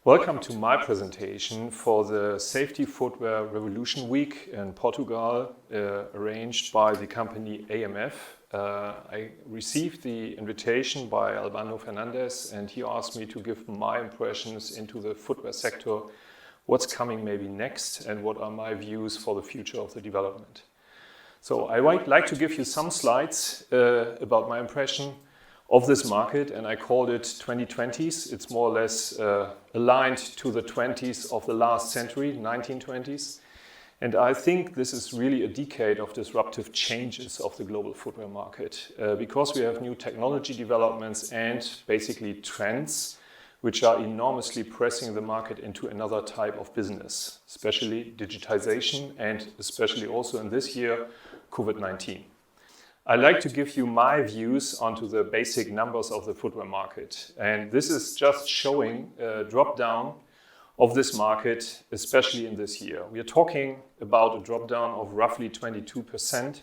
Welcome to my presentation for the Safety Footwear Revolution Week in Portugal, arranged by the company AMF. I received the invitation by Albano Fernandez, and he asked me to give my impressions into the footwear sector, what's coming maybe next, and what are my views for the future of the development. So I would like to give you some slides about my impression of this market, and I called it 2020's. It's more or less aligned to the 20s of the last century, 1920s. And I think this is really a decade of disruptive changes of the global footwear market because we have new technology developments and basically trends which are enormously pressing the market into another type of business, especially digitization and especially also in this year, COVID-19. I'd like to give you my views onto the basic numbers of the footwear market. And this is just showing a drop down of this market, especially in this year. We are talking about a drop down of roughly 22%.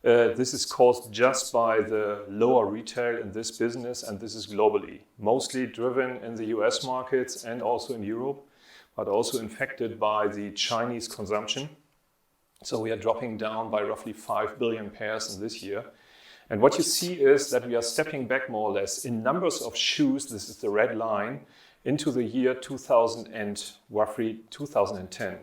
This is caused just by the lower retail in this business, and this is globally, mostly driven in the US markets and also in Europe, but also infected by the Chinese consumption. So we are dropping down by roughly 5 billion pairs in this year. And what you see is that we are stepping back more or less in numbers of shoes, this is the red line, into the year 2000 and roughly 2010.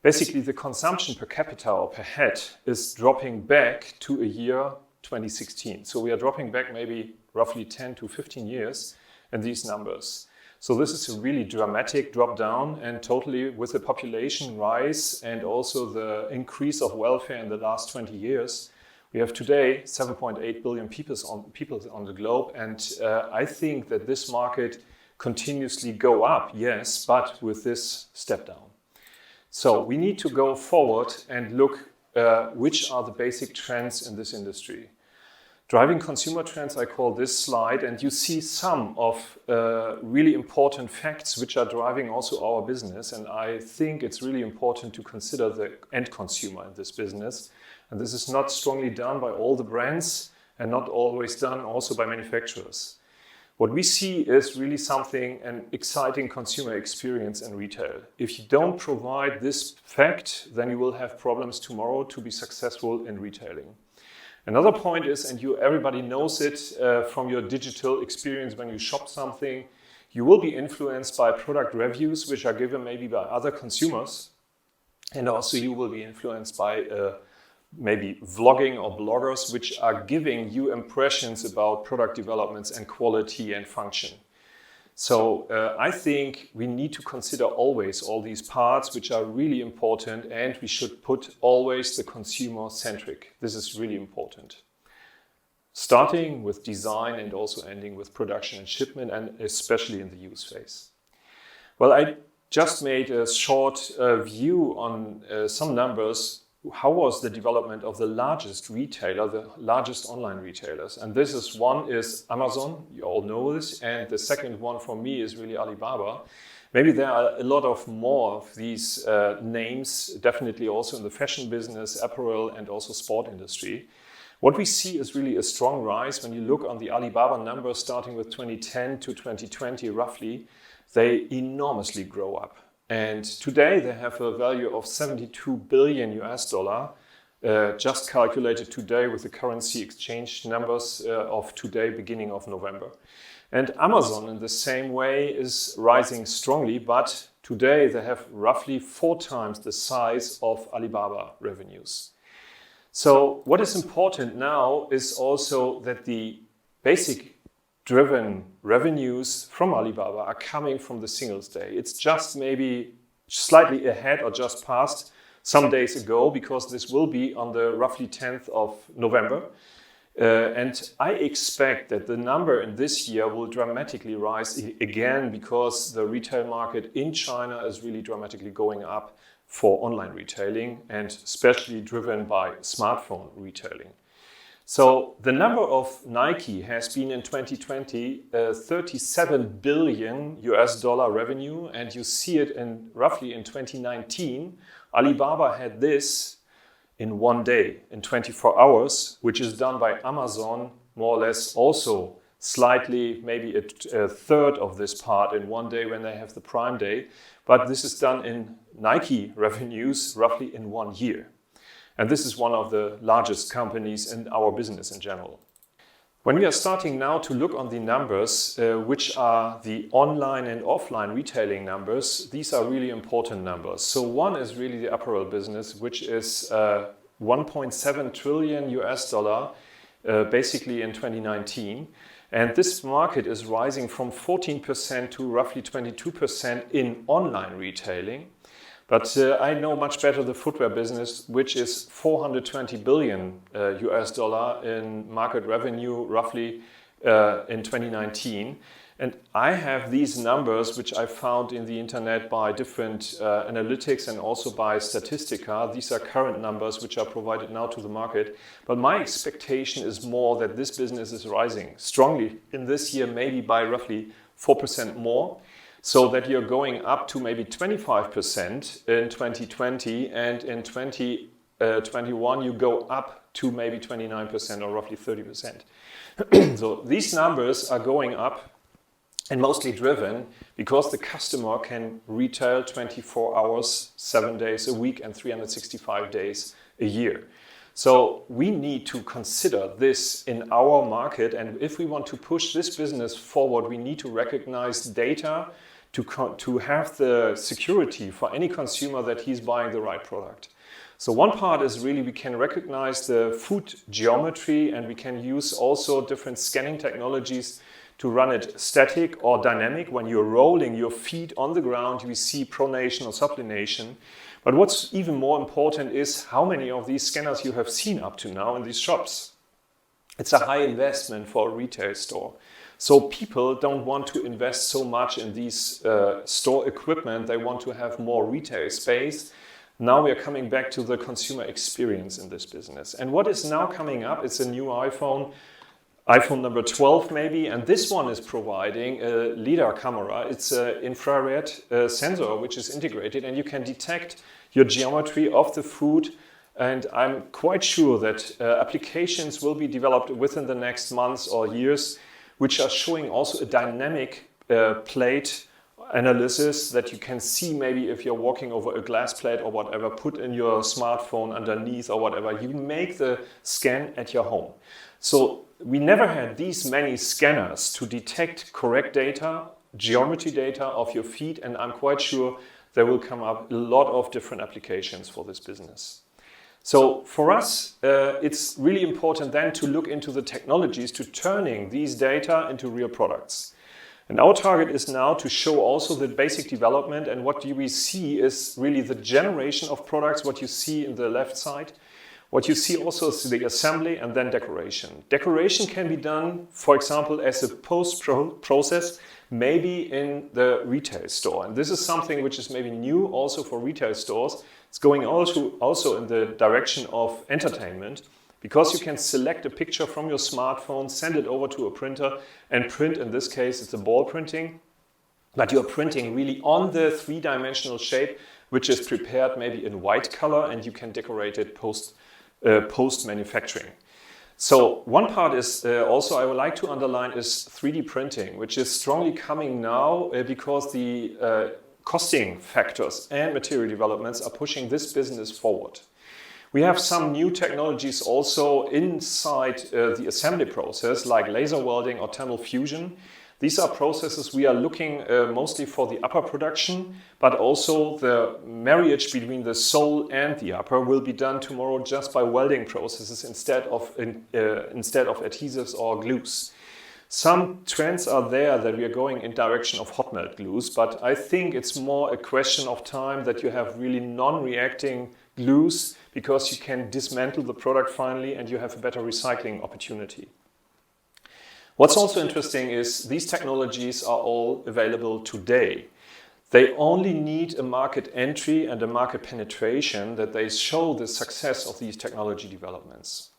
Basically, the consumption per capita or per head is dropping back to a year 2016. So we are dropping back maybe roughly 10 to 15 years in these numbers. So this is a really dramatic drop down, and totally with the population rise and also the increase of welfare in the last 20 years, we have today 7.8 billion people on the globe. And I think that this market continuously go up, yes, but with this step down. So we need to go forward and look which are the basic trends in this industry. Driving consumer trends, I call this slide, and you see some of really important facts which are driving also our business. And I think it's really important to consider the end consumer in this business. And this is not strongly done by all the brands and not always done also by manufacturers. What we see is really something, an exciting consumer experience in retail. If you don't provide this fact, then you will have problems tomorrow to be successful in retailing. Another point is, and everybody knows it from your digital experience when you shop something, you will be influenced by product reviews which are given maybe by other consumers, and also you will be influenced by maybe vlogging or bloggers which are giving you impressions about product developments and quality and function. So I think we need to consider always all these parts which are really important, and we should put always the consumer centric. This is really important. Starting with design and also ending with production and shipment, and especially in the use phase. Well, I just made a short view on some numbers. How was the development of the largest retailer, the largest online retailers? And this is one is Amazon, you all know this, and the second one for me is really Alibaba. Maybe there are a lot of more of these names, definitely also in the fashion business, apparel, and also sport industry. What we see is really a strong rise. When you look on the Alibaba numbers starting with 2010 to 2020 roughly, they enormously grow up. And today they have a value of 72 billion US dollar, just calculated today with the currency exchange numbers of today, beginning of November. And Amazon in the same way is rising strongly, but today they have roughly 4 times the size of Alibaba revenues. So what is important now is also that the basic driven revenues from Alibaba are coming from the Singles Day. It's just maybe slightly ahead or just past some days ago, because this will be on the roughly 10th of November. And I expect that the number in this year will dramatically rise again, because the retail market in China is really dramatically going up for online retailing, and especially driven by smartphone retailing. So the number of Nike has been in 2020 37 billion US dollar revenue, and you see it in roughly in 2019. Alibaba had this in one day, in 24 hours, which is done by Amazon more or less also slightly, maybe a third of this part in one day when they have the Prime Day. But this is done in Nike revenues roughly in 1 year. And this is one of the largest companies in our business in general. When we are starting now to look on the numbers, which are the online and offline retailing numbers, these are really important numbers. So one is really the apparel business, which is 1.7 trillion US dollar, basically in 2019. And this market is rising from 14% to roughly 22% in online retailing. But I know much better the footwear business, which is 420 billion US dollar in market revenue roughly in 2019. And I have these numbers, which I found in the internet by different analytics and also by Statistica. These are current numbers which are provided now to the market. But my expectation is more that this business is rising strongly in this year, maybe by roughly 4% more. So that you're going up to maybe 25% in 2020, and in 2021 you go up to maybe 29% or roughly 30%. So these numbers are going up and mostly driven because the customer can retail 24 hours, 7 days a week and 365 days a year. So we need to consider this in our market, and if we want to push this business forward, we need to recognize data to have the security for any consumer that he's buying the right product. So one part is really we can recognize the foot geometry, and we can use also different scanning technologies to run it static or dynamic. When you're rolling your feet on the ground, we see pronation or supination. But what's even more important is how many of these scanners you have seen up to now in these shops. It's a high investment for a retail store. So people don't want to invest so much in these store equipment. They want to have more retail space. Now we are coming back to the consumer experience in this business. And what is now coming up, it's a new iPhone number 12 maybe, and this one is providing a LiDAR camera. It's an infrared sensor which is integrated, and you can detect your geometry of the foot. And I'm quite sure that applications will be developed within the next months or years, which are showing also a dynamic plate analysis that you can see maybe if you're walking over a glass plate or whatever, put in your smartphone underneath or whatever, you make the scan at your home. So we never had these many scanners to detect correct data, geometry data of your feet, and I'm quite sure there will come up a lot of different applications for this business. So for us, it's really important then to look into the technologies to turning these data into real products. And our target is now to show also the basic development, and what we see is really the generation of products, what you see in the left side. What you see also is the assembly and then decoration. Decoration can be done, for example, as a post-process, maybe in the retail store. And this is something which is maybe new also for retail stores. It's going also in the direction of entertainment, because you can select a picture from your smartphone, send it over to a printer and print. In this case, it's a ball printing, but you're printing really on the three-dimensional shape, which is prepared maybe in white color, and you can decorate it post-manufacturing. So one part is also I would like to underline is 3D printing, which is strongly coming now because the costing factors and material developments are pushing this business forward. We have some new technologies also inside the assembly process, like laser welding or thermal fusion. These are processes we are looking mostly for the upper production, but also the marriage between the sole and the upper will be done tomorrow just by welding processes instead of adhesives or glues. Some trends are there that we are going in direction of hot melt glues, but I think it's more a question of time that you have really non-reacting glues, because you can dismantle the product finally and you have a better recycling opportunity. What's also interesting is these technologies are all available today. They only need a market entry and a market penetration that they show the success of these technology developments.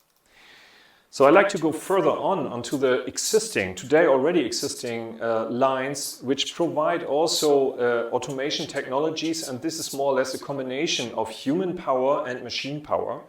So I'd like to go further onto the today already existing lines, which provide also automation technologies, and this is more or less a combination of human power and machine power.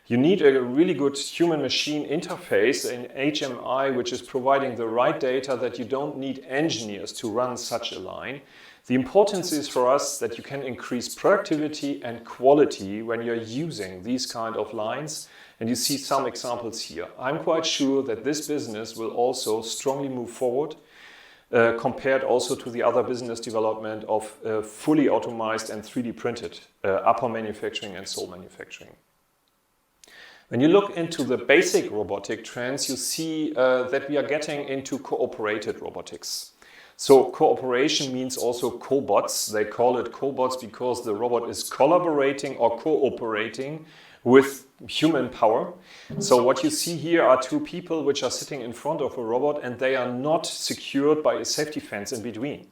You need a really good human-machine interface, an HMI, which is providing the right data that you don't need engineers to run such a line. The importance is for us that you can increase productivity and quality when you're using these kind of lines. And you see some examples here. I'm quite sure that this business will also strongly move forward compared also to the other business development of fully automized and 3D printed upper manufacturing and sole manufacturing. When you look into the basic robotic trends, you see that we are getting into cooperated robotics. So cooperation means also cobots. They call it cobots because the robot is collaborating or cooperating with human power. So what you see here are two people which are sitting in front of a robot and they are not secured by a safety fence in between.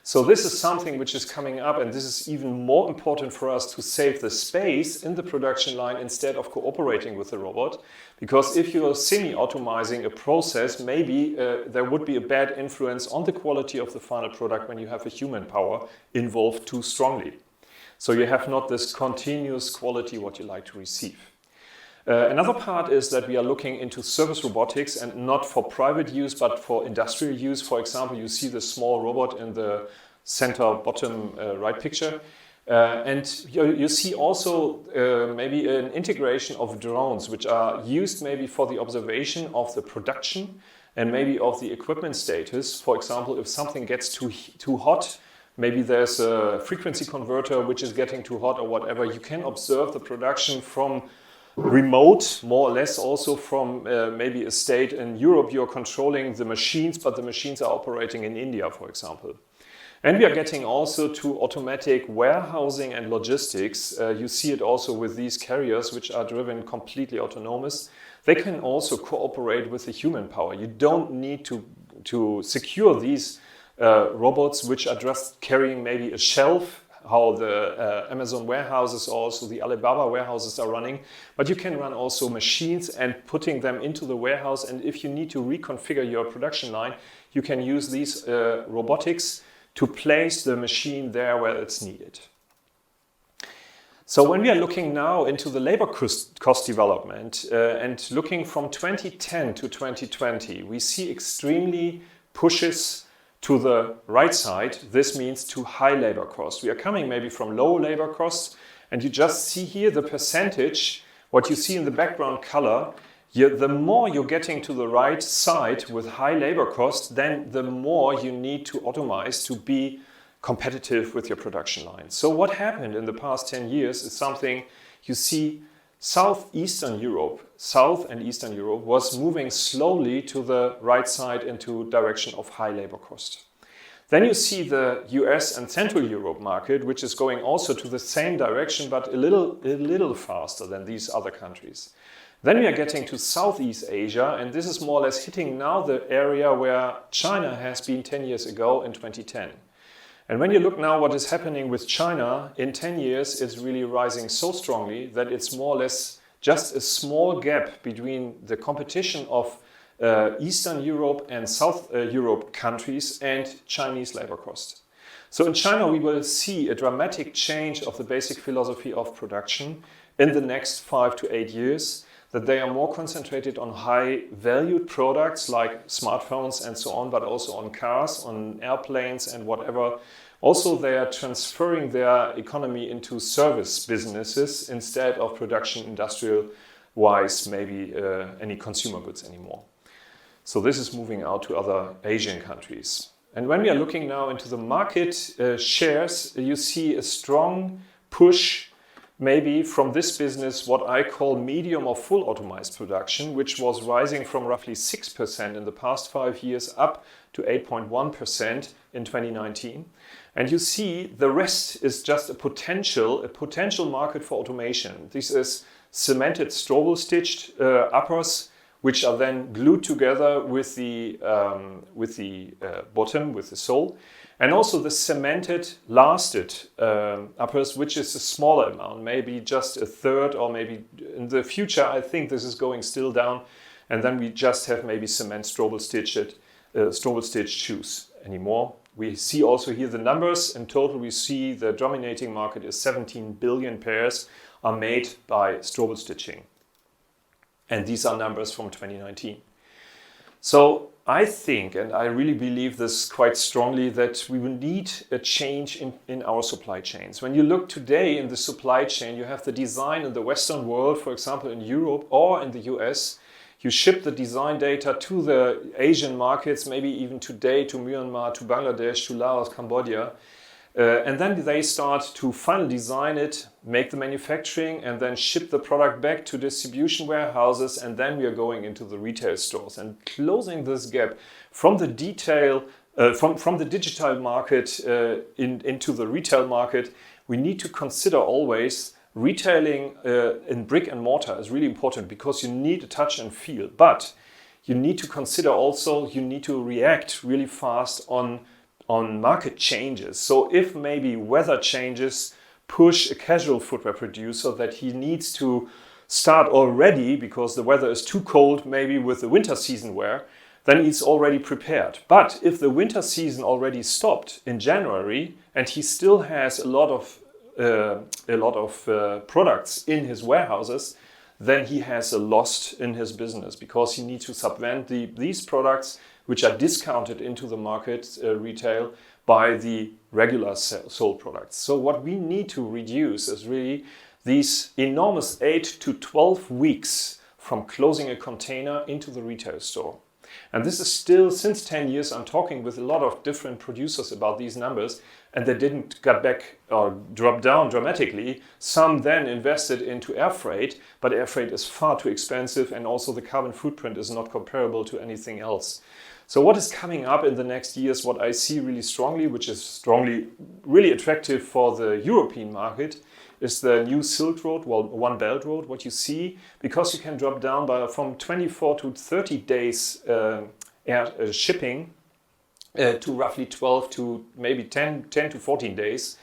So this is something which is coming up, and this is even more important for us to save the space in the production line instead of cooperating with the robot. Because if you are semi-automizing a process, maybe there would be a bad influence on the quality of the final product when you have a human power involved too strongly. So you have not this continuous quality what you like to receive. Another part is that we are looking into service robotics, and not for private use but for industrial use. For example, you see the small robot in the center bottom right picture. And you see also maybe an integration of drones which are used maybe for the observation of the production and maybe of the equipment status. For example, if something gets too hot, maybe there's a frequency converter which is getting too hot or whatever, you can observe the production from remote, more or less also from maybe a state in Europe. You're controlling the machines, but the machines are operating in India, for example. And we are getting also to automatic warehousing and logistics. You see it also with these carriers which are driven completely autonomous. They can also cooperate with the human power. You don't need to secure these robots which are just carrying maybe a shelf, how the Amazon warehouses, also the Alibaba warehouses are running, but you can run also machines and putting them into the warehouse. And if you need to reconfigure your production line, you can use these robotics to place the machine there where it's needed. So when we are looking now into the labor cost development and looking from 2010 to 2020, we see extremely pushes to the right side. This means to high labor costs. We are coming maybe from low labor costs, and you just see here the percentage, what you see in the background color. The more you're getting to the right side with high labor costs, then the more you need to automize to be competitive with your production line. So what happened in the past 10 years is something you see. South and Eastern Europe was moving slowly to the right side into direction of high labor cost. Then you see the US and Central Europe market, which is going also to the same direction, but a little faster than these other countries. Then we are getting to Southeast Asia, and this is more or less hitting now the area where China has been 10 years ago in 2010. And when you look now what is happening with China, in 10 years it's really rising so strongly that it's more or less just a small gap between the competition of Eastern Europe and South Europe countries and Chinese labor cost. So in China we will see a dramatic change of the basic philosophy of production in the next 5 to 8 years, that they are more concentrated on high valued products like smartphones and so on, but also on cars, on airplanes and whatever. Also, they are transferring their economy into service businesses instead of production industrial-wise, maybe any consumer goods anymore. So this is moving out to other Asian countries. And when we are looking now into the market shares, you see a strong push maybe from this business, what I call medium or full automized production, which was rising from roughly 6% in the past 5 years up to 8.1% in 2019. And you see the rest is just a potential market for automation. This is cemented stroble stitched uppers, which are then glued together with the bottom, with the sole. And also the cemented lasted uppers, which is a smaller amount, maybe just a third, or maybe in the future, I think this is going still down. And then we just have maybe cement stroble stitched shoes anymore. We see also here the numbers. In total, we see the dominating market is 17 billion pairs are made by stroble stitching. And these are numbers from 2019. So I think, and I really believe this quite strongly, that we will need a change in our supply chains. When you look today in the supply chain, you have the design in the Western world, for example, in Europe or in the US. You ship the design data to the Asian markets, maybe even today to Myanmar, to Bangladesh, to Laos, Cambodia. And then they start to final design it, make the manufacturing, and then ship the product back to distribution warehouses. And then we are going into the retail stores and closing this gap from the from the digital market into the retail market. We need to consider always retailing in brick and mortar is really important because you need a touch and feel. But you need to consider also, you need to react really fast on market changes. So if maybe weather changes push a casual footwear producer that he needs to start already because the weather is too cold, maybe with the winter season wear, then he's already prepared. But if the winter season already stopped in January and he still has a lot of products in his warehouses, then he has a loss in his business because he needs to subvent these products which are discounted into the market retail by the regular sold products. So what we need to reduce is really these enormous 8 to 12 weeks from closing a container into the retail store. And this is still, since 10 years, I'm talking with a lot of different producers about these numbers, and they didn't get back or drop down dramatically. Some then invested into air freight, but air freight is far too expensive, and also the carbon footprint is not comparable to anything else. So what is coming up in the next years, what I see really strongly, which is really attractive for the European market, is the new Silk Road, well, One Belt Road, what you see, because you can drop down from 24 to 30 days shipping to roughly 12 to maybe 10 to 14 days.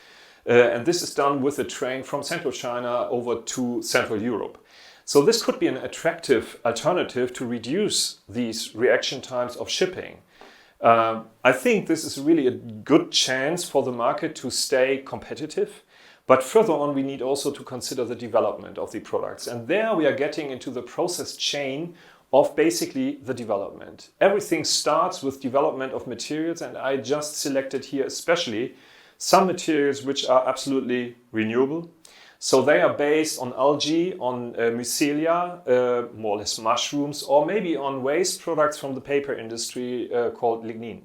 And this is done with a train from Central China over to Central Europe. So this could be an attractive alternative to reduce these reaction times of shipping. I think this is really a good chance for the market to stay competitive. But further on, we need also to consider the development of the products. And there we are getting into the process chain of basically the development. Everything starts with development of materials, and I just selected here especially some materials which are absolutely renewable. So they are based on algae, on mycelia, more or less mushrooms, or maybe on waste products from the paper industry called lignin.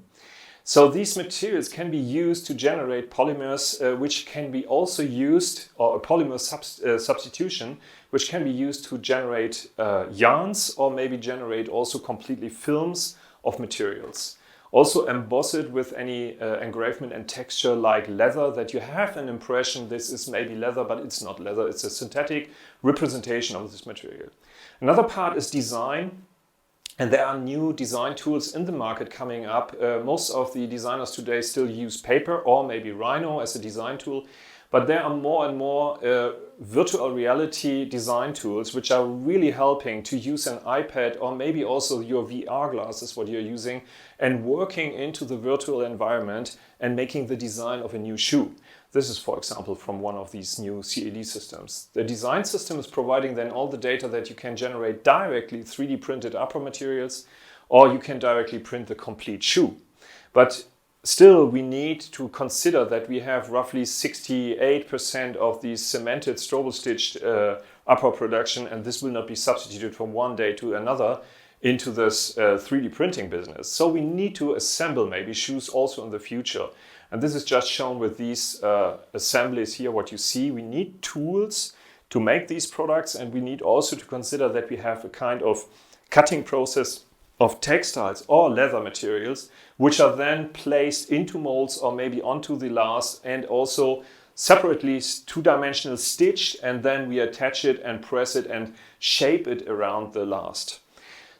So these materials can be used to generate polymers, which can be also used, or a polymer substitution, which can be used to generate yarns, or maybe generate also completely films of materials. Also emboss it with any engravement and texture like leather, that you have an impression this is maybe leather, but it's not leather, it's a synthetic representation of this material. Another part is design. And there are new design tools in the market coming up. Most of the designers today still use paper or maybe Rhino as a design tool. But there are more and more virtual reality design tools which are really helping to use an iPad or maybe also your VR glasses, what you're using, and working into the virtual environment and making the design of a new shoe. This is, for example, from one of these new CAD systems. The design system is providing then all the data that you can generate directly 3D printed upper materials, or you can directly print the complete shoe. But still, we need to consider that we have roughly 68% of these cemented strobel-stitched upper production, and this will not be substituted from one day to another into this 3D printing business. So we need to assemble maybe shoes also in the future. And this is just shown with these assemblies here, what you see. We need tools to make these products, and we need also to consider that we have a kind of cutting process of textiles or leather materials, which are then placed into molds or maybe onto the last, and also separately two-dimensional stitched, and then we attach it and press it and shape it around the last.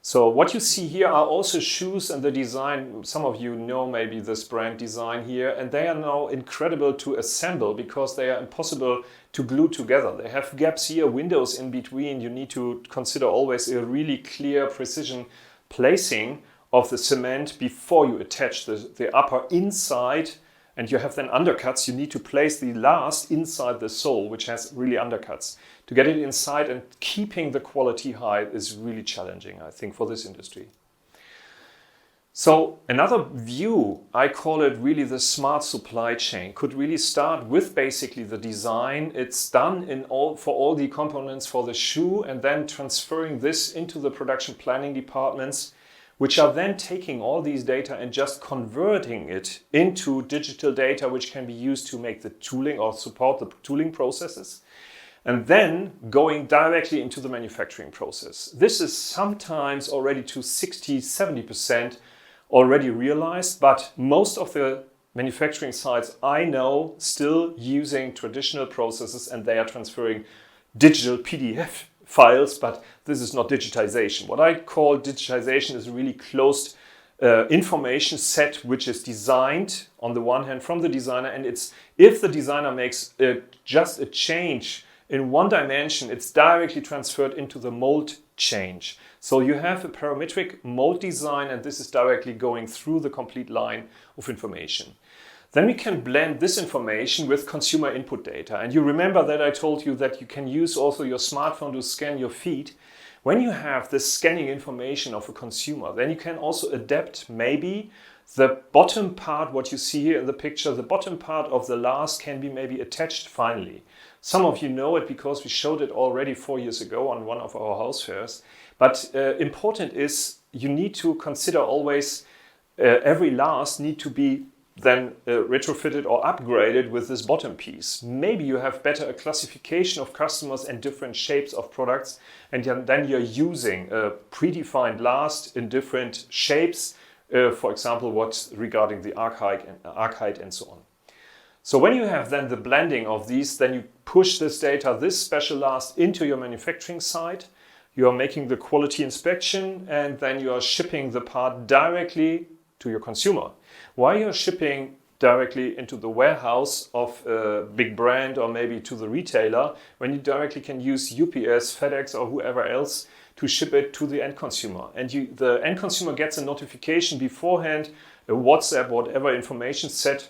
So what you see here are also shoes and the design. Some of you know maybe this brand design here, and they are now incredible to assemble because they are impossible to glue together. They have gaps here, windows in between. You need to consider always a really clear precision placing of the cement before you attach the upper inside and you have then undercuts, you need to place the last inside the sole, which has really undercuts. To get it inside and keeping the quality high is really challenging, I think, for this industry. So another view, I call it really the smart supply chain, could really start with basically the design. It's done for all the components for the shoe, and then transferring this into the production planning departments, which are then taking all these data and just converting it into digital data, which can be used to make the tooling or support the tooling processes, and then going directly into the manufacturing process. This is sometimes already to 60–70% already realized, but most of the manufacturing sites I know still using traditional processes, and they are transferring digital PDF files, but this is not digitization. What I call digitization is a really closed information set, which is designed on the one hand from the designer, and it's if the designer makes just a change in one dimension, it's directly transferred into the mold change. So you have a parametric mold design, and this is directly going through the complete line of information. Then we can blend this information with consumer input data. And you remember that I told you that you can use also your smartphone to scan your feet. When you have this scanning information of a consumer, then you can also adapt maybe the bottom part, what you see here in the picture, the bottom part of the last can be maybe attached finally. Some of you know it because we showed it already 4 years ago on one of our house fairs. But important is you need to consider always every last need to be then retrofitted or upgraded with this bottom piece. Maybe you have better a classification of customers and different shapes of products, and then you're using a predefined last in different shapes, for example, what's regarding the arc height and so on. So when you have then the blending of these, then you push this data, this special last, into your manufacturing site. You are making the quality inspection, and then you are shipping the part directly to your consumer. Why you're shipping directly into the warehouse of a big brand or maybe to the retailer, when you directly can use UPS, FedEx or whoever else to ship it to the end consumer. And the end consumer gets a notification beforehand, a WhatsApp, whatever information set.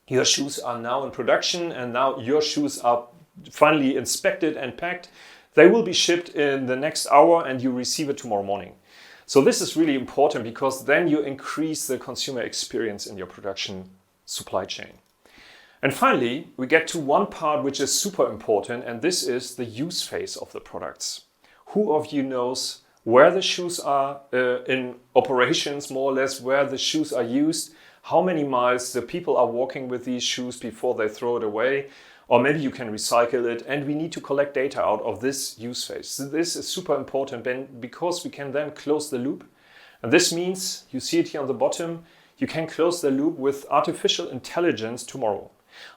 Your shoes are now in production, and now your shoes are finally inspected and packed. They will be shipped in the next hour, and you receive it tomorrow morning. So this is really important because then you increase the consumer experience in your production supply chain. And finally, we get to one part which is super important, and this is the use phase of the products. Who of you knows where the shoes are in operations, more or less, where the shoes are used, how many miles the people are walking with these shoes before they throw it away, or maybe you can recycle it, and we need to collect data out of this use phase. So this is super important because we can then close the loop. And this means, you see it here on the bottom, you can close the loop with artificial intelligence tomorrow.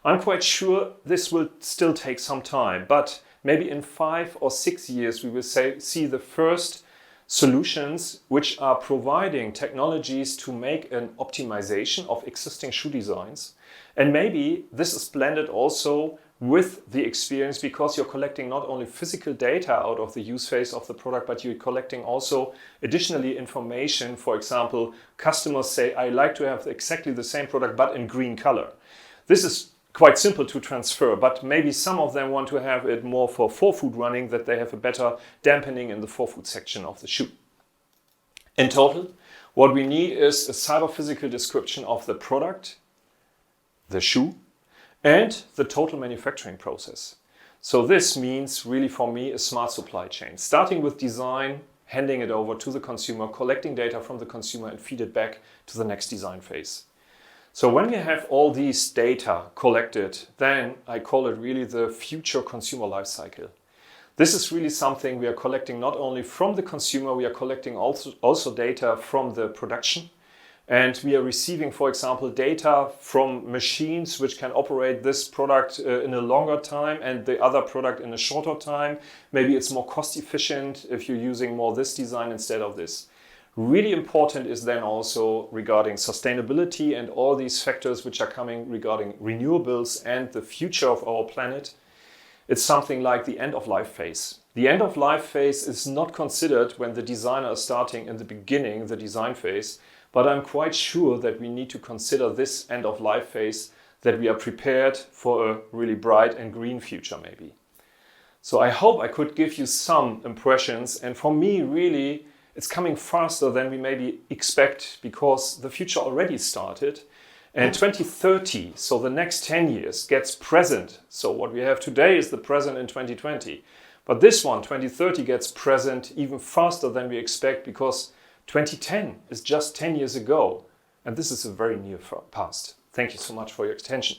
I'm quite sure this will still take some time, but maybe in 5 or 6 years we will see the first solutions which are providing technologies to make an optimization of existing shoe designs. And maybe this is blended also with the experience, because you're collecting not only physical data out of the use phase of the product, but you're collecting also additionally information. For example, customers say, I like to have exactly the same product but in green color. This is quite simple to transfer, but maybe some of them want to have it more for forefoot running, that they have a better dampening in the forefoot section of the shoe. In total, what we need is a cyber-physical description of the product, the shoe, and the total manufacturing process. So this means really for me a smart supply chain, starting with design, handing it over to the consumer, collecting data from the consumer and feed it back to the next design phase. So when we have all these data collected, then I call it really the future consumer life cycle. This is really something we are collecting not only from the consumer, we are collecting also data from the production. And we are receiving, for example, data from machines which can operate this product in a longer time and the other product in a shorter time. Maybe it's more cost efficient if you're using more this design instead of this. Really important is then also regarding sustainability and all these factors which are coming regarding renewables and the future of our planet. It's something like the end of life phase. The end of life phase is not considered when the designer is starting in the beginning, the design phase, but I'm quite sure that we need to consider this end-of-life phase, that we are prepared for a really bright and green future maybe. So I hope I could give you some impressions, and for me really it's coming faster than we maybe expect, because the future already started. And 2030, so the next 10 years, gets present. So what we have today is the present in 2020. But this one, 2030, gets present even faster than we expect, because 2010 is just 10 years ago. And this is a very near past. Thank you so much for your attention.